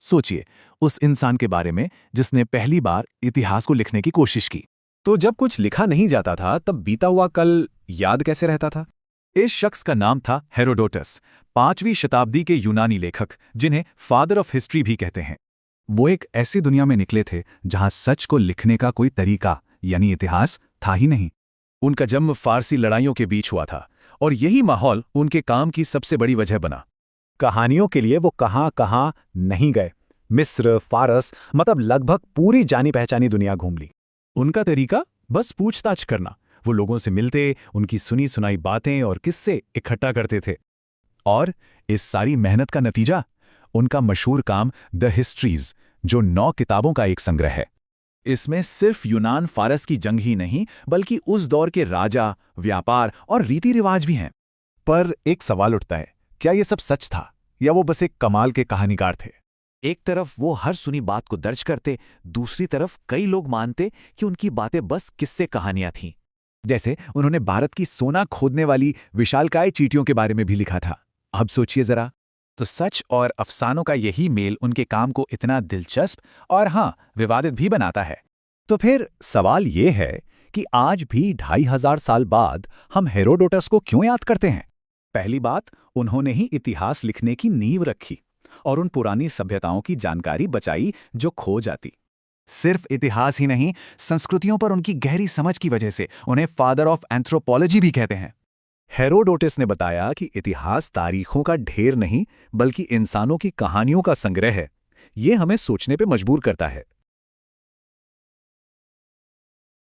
सोचिए, उस इंसान के बारे में जिसने पहली बार इतिहास को लिखने की कोशिश की। तो जब कुछ लिखा नहीं जाता था तब बीता हुआ कल याद कैसे रहता था? इस शख्स का नाम था हेरोडोटस, 5वीं शताब्दी के यूनानी लेखक, जिन्हें फादर ऑफ हिस्ट्री भी कहते हैं। वो एक ऐसी दुनिया में निकले थे जहां सच को लिखने का कोई तरीका यानी इतिहास था ही नहीं। उनका जन्म फारसी लड़ाइयों के बीच हुआ था और यही माहौल उनके काम की सबसे बड़ी वजह बना। कहानियों के लिए वो कहाँ कहाँ नहीं गए। मिस्र, फारस, मतलब लगभग पूरी जानी पहचानी दुनिया घूम ली। उनका तरीका बस पूछताछ करना। वो लोगों से मिलते, उनकी सुनी सुनाई बातें और किस्से इकट्ठा करते थे। और इस सारी मेहनत का नतीजा उनका मशहूर काम द हिस्ट्रीज, जो 9 किताबों का एक संग्रह है। इसमें सिर्फ यूनान फारस की जंग ही नहीं बल्कि उस दौर के राजा, व्यापार और रीति रिवाज भी हैं। पर एक सवाल उठता है, क्या ये सब सच था या वो बस एक कमाल के कहानीकार थे? एक तरफ वो हर सुनी बात को दर्ज करते, दूसरी तरफ कई लोग मानते कि उनकी बातें बस किस्से कहानियां थीं। जैसे उन्होंने भारत की सोना खोदने वाली विशालकाय चींटियों के बारे में भी लिखा था। अब सोचिए जरा। तो सच और अफसानों का यही मेल उनके काम को इतना दिलचस्प और विवादित भी बनाता है। तो फिर सवाल ये है कि आज भी 2500 साल बाद हम हेरोडोटस को क्यों याद करते हैं? पहली बात, उन्होंने ही इतिहास लिखने की नींव रखी और उन पुरानी सभ्यताओं की जानकारी बचाई जो खो जाती। सिर्फ इतिहास ही नहीं, संस्कृतियों पर उनकी गहरी समझ की वजह से उन्हें फादर ऑफ एंथ्रोपोलॉजी भी कहते हैं। हेरोडोटस ने बताया कि इतिहास तारीखों का ढेर नहीं बल्कि इंसानों की कहानियों का संग्रह है। ये हमें सोचने पे मजबूर करता है।